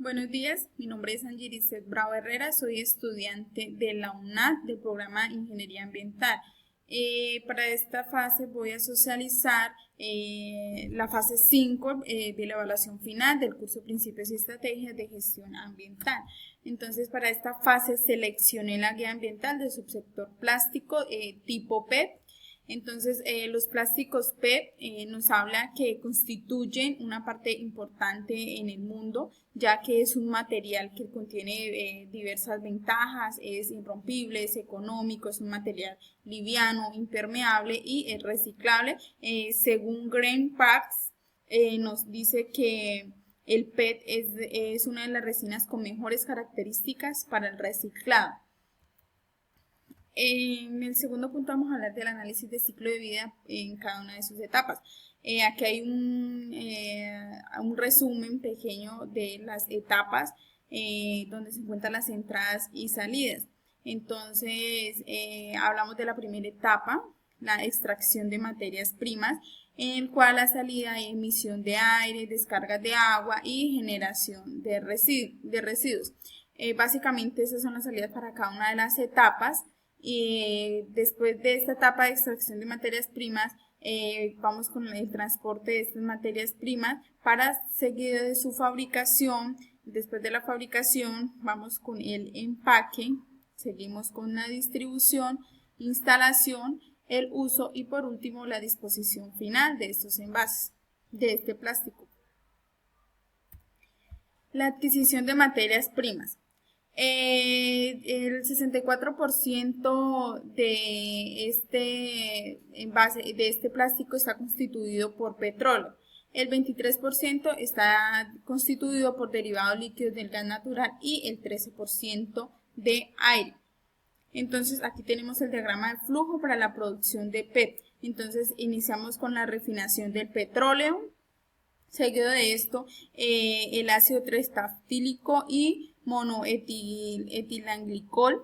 Buenos días, mi nombre es Angiricet Bravo Herrera, soy estudiante de la UNAD del programa Ingeniería Ambiental. Para esta fase voy a socializar la fase 5 de la evaluación final del curso Principios y Estrategias de Gestión Ambiental. Entonces, para esta fase seleccioné la guía ambiental del subsector plástico tipo PET. Entonces, los plásticos PET nos habla que constituyen una parte importante en el mundo, ya que es un material que contiene diversas ventajas, es irrompible, es económico, es un material liviano, impermeable y es reciclable. Según Green Packs, nos dice que el PET es una de las resinas con mejores características para el reciclado. En el segundo punto vamos a hablar del análisis de ciclo de vida en cada una de sus etapas. Aquí hay un resumen pequeño de las etapas donde se encuentran las entradas y salidas. Entonces, hablamos de la primera etapa, la extracción de materias primas, en el cual la salida hay emisión de aire, descargas de agua y generación de residuos. Básicamente esas son las salidas para cada una de las etapas. Y después de esta etapa de extracción de materias primas, vamos con el transporte de estas materias primas para seguir de su fabricación. Después de la fabricación, vamos con el empaque, seguimos con la distribución, instalación, el uso y por último la disposición final de estos envases, de este plástico. La adquisición de materias primas. El 64% de este envase, de este plástico está constituido por petróleo. El 23% está constituido por derivados líquidos del gas natural y el 13% de aire. Entonces aquí tenemos el diagrama de flujo para la producción de PET. Entonces iniciamos con la refinación del petróleo. Seguido de esto, el ácido tretaftílico y monoetilenglicol.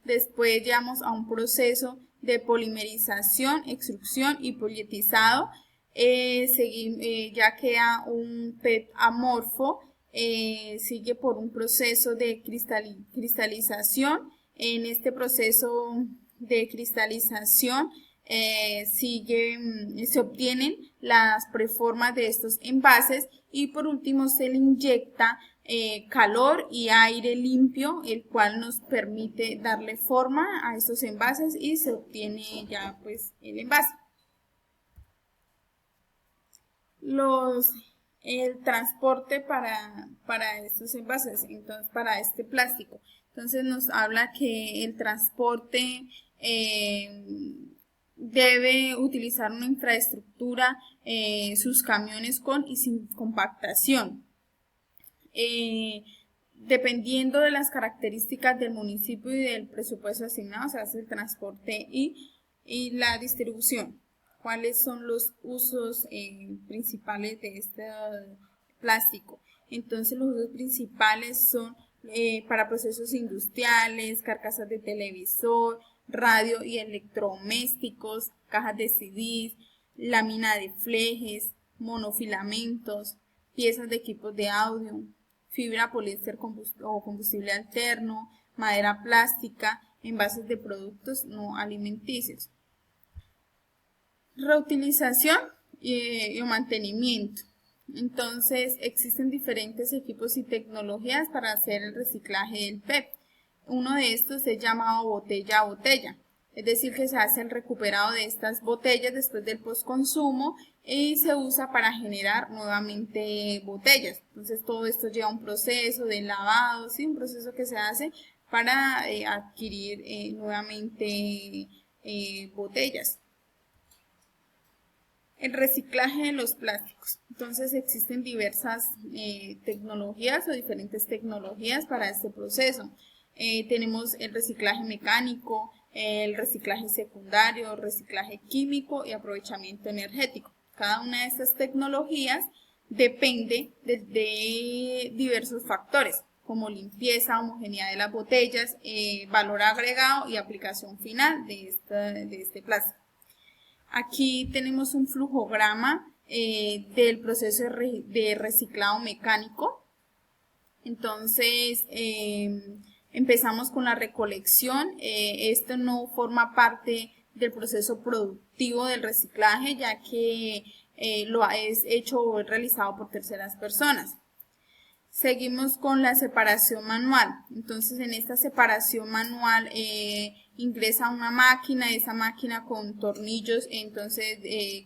Después llegamos a un proceso de polimerización, extrusión y polietizado. Ya queda un PET amorfo. Sigue por un proceso de cristalización. En este proceso de cristalización se obtienen las preformas de estos envases y por último se le inyecta calor y aire limpio, el cual nos permite darle forma a estos envases y se obtiene ya pues el envase. El transporte para estos envases, entonces para este plástico. Entonces nos habla que el transporte debe utilizar una infraestructura, sus camiones con y sin compactación. Dependiendo de las características del municipio y del presupuesto asignado, se hace el transporte y la distribución. ¿Cuáles son los usos principales de este plástico? Entonces los usos principales son para procesos industriales, carcasas de televisor, radio y electrodomésticos, cajas de CDs, lámina de flejes, monofilamentos, piezas de equipos de audio, fibra poliéster o combustible alterno, madera plástica, envases de productos no alimenticios. Reutilización y mantenimiento. Entonces existen diferentes equipos y tecnologías para hacer el reciclaje del PET. Uno de estos es llamado botella a botella, es decir que se hace el recuperado de estas botellas después del postconsumo y se usa para generar nuevamente botellas. Entonces todo esto lleva un proceso de lavado, ¿sí? Un proceso que se hace para adquirir nuevamente botellas. El reciclaje de los plásticos. Entonces existen diversas tecnologías o diferentes tecnologías para este proceso. Tenemos el reciclaje mecánico, el reciclaje secundario, reciclaje químico y aprovechamiento energético. Cada una de estas tecnologías depende de diversos factores, como limpieza, homogeneidad de las botellas, valor agregado y aplicación final de este plástico. Aquí tenemos un flujograma del proceso de reciclado mecánico. Entonces, empezamos con la recolección. Esto no forma parte del proceso productivo del reciclaje, ya que lo es hecho o es realizado por terceras personas. Seguimos con la separación manual. Entonces, en esta separación manual ingresa una máquina, esa máquina con tornillos, entonces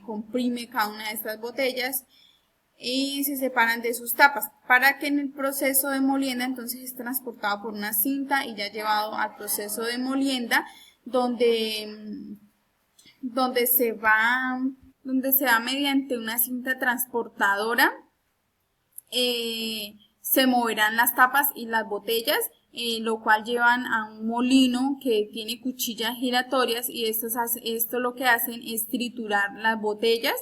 comprime cada una de estas botellas y se separan de sus tapas, para que en el proceso de molienda entonces es transportado por una cinta y ya llevado al proceso de molienda, donde se va mediante una cinta transportadora, se moverán las tapas y las botellas, lo cual llevan a un molino que tiene cuchillas giratorias, y esto lo que hacen es triturar las botellas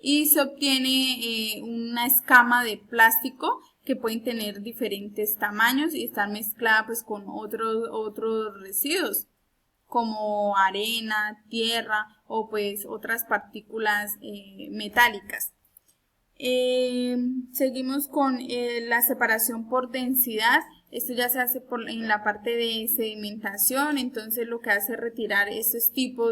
y se obtiene una escama de plástico que pueden tener diferentes tamaños y estar mezclada pues con otros residuos como arena, tierra o pues otras partículas metálicas. Seguimos con la separación por densidad. Esto ya se hace en la parte de sedimentación, entonces lo que hace es retirar estos tipos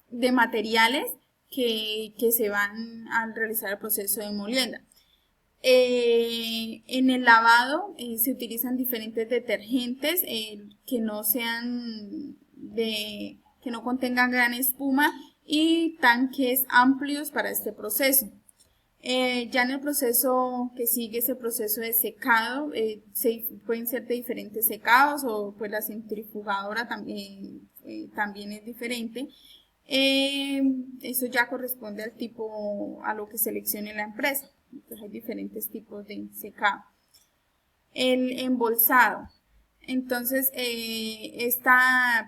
de materiales que se van a realizar el proceso de molienda. En el lavado se utilizan diferentes detergentes que no contengan gran espuma, y tanques amplios para este proceso. Ya en el proceso que sigue, ese proceso de secado, pueden ser de diferentes secados, o pues la centrifugadora también es diferente. Eso ya corresponde al tipo, a lo que seleccione la empresa. Entonces hay diferentes tipos de secado. El embolsado. Entonces, estas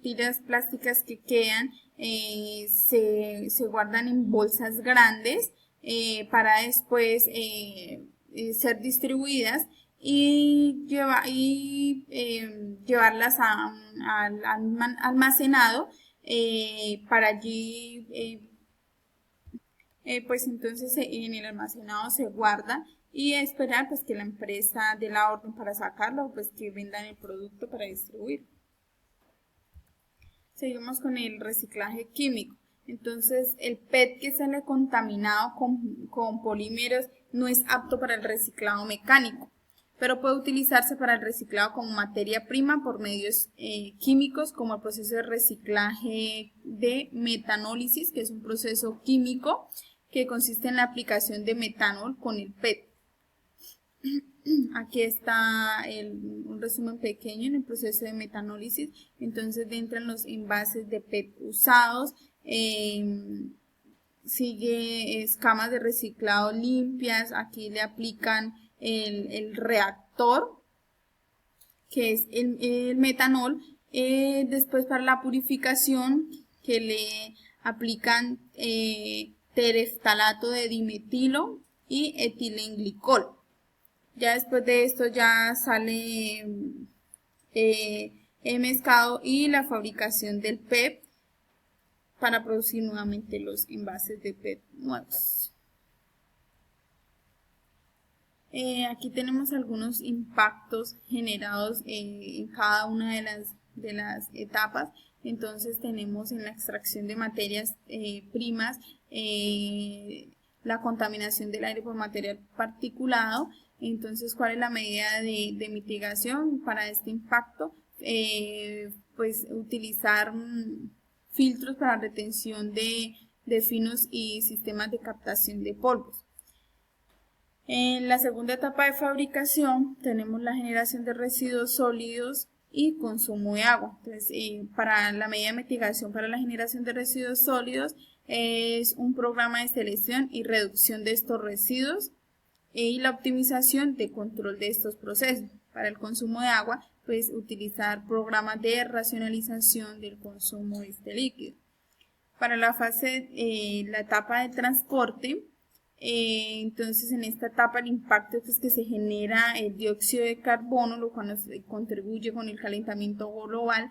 tiras plásticas que quedan se guardan en bolsas grandes para después ser distribuidas y llevarlas al almacenado para allí. Pues entonces en el almacenado se guarda y esperar pues que la empresa dé la orden para sacarlo, o pues que vendan el producto para distribuir. Seguimos con el reciclaje químico. Entonces el PET que sale contaminado con polímeros no es apto para el reciclado mecánico, pero puede utilizarse para el reciclado como materia prima por medios químicos, como el proceso de reciclaje de metanólisis, que es un proceso químico que consiste en la aplicación de metanol con el PET. Aquí está un resumen pequeño en el proceso de metanólisis. Entonces, dentro de los envases de PET usados, sigue escamas de reciclado limpias. Aquí le aplican el reactor, que es el metanol. Después, para la purificación, que le aplican tereftalato de dimetilo y etilenglicol. Ya después de esto ya sale el mezclado y la fabricación del PET para producir nuevamente los envases de PET nuevos. Aquí tenemos algunos impactos generados en cada una de las etapas. Entonces tenemos en la extracción de materias primas la contaminación del aire por material particulado. Entonces, ¿cuál es la medida de mitigación para este impacto? Pues utilizar filtros para retención de finos y sistemas de captación de polvos. En la segunda etapa de fabricación tenemos la generación de residuos sólidos y consumo de agua. Entonces, para la medida de mitigación para la generación de residuos sólidos es un programa de selección y reducción de estos residuos y la optimización de control de estos procesos. Para el consumo de agua, pues utilizar programas de racionalización del consumo de este líquido. Para la etapa de transporte, entonces en esta etapa el impacto es que se genera el dióxido de carbono, lo cual contribuye con el calentamiento global.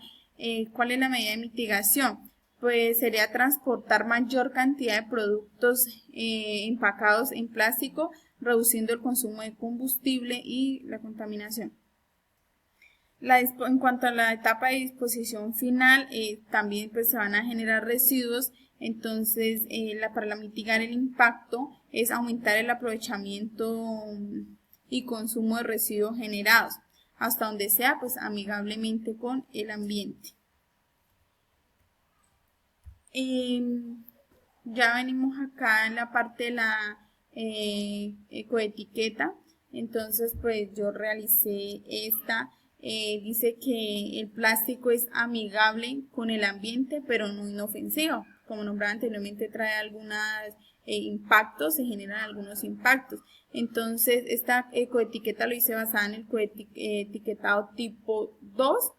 ¿Cuál es la medida de mitigación? pues sería transportar mayor cantidad de productos empacados en plástico, reduciendo el consumo de combustible y la contaminación. En cuanto a la etapa de disposición final, también pues se van a generar residuos, entonces para mitigar el impacto es aumentar el aprovechamiento y consumo de residuos generados, hasta donde sea pues amigablemente con el ambiente. Ya venimos acá en la parte de la ecoetiqueta, entonces pues yo realicé esta. Dice que el plástico es amigable con el ambiente pero no inofensivo. Como nombraba anteriormente, trae algunos impactos, se generan algunos impactos. Entonces esta ecoetiqueta lo hice basada en el etiquetado tipo 2,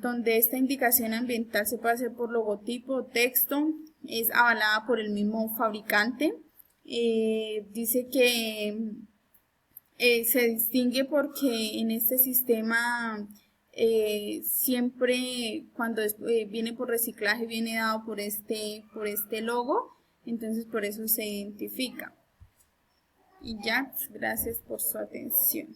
donde esta indicación ambiental se puede hacer por logotipo o texto, es avalada por el mismo fabricante. Dice que se distingue porque en este sistema siempre cuando viene por reciclaje viene dado por este logo, entonces por eso se identifica. Y ya, gracias por su atención.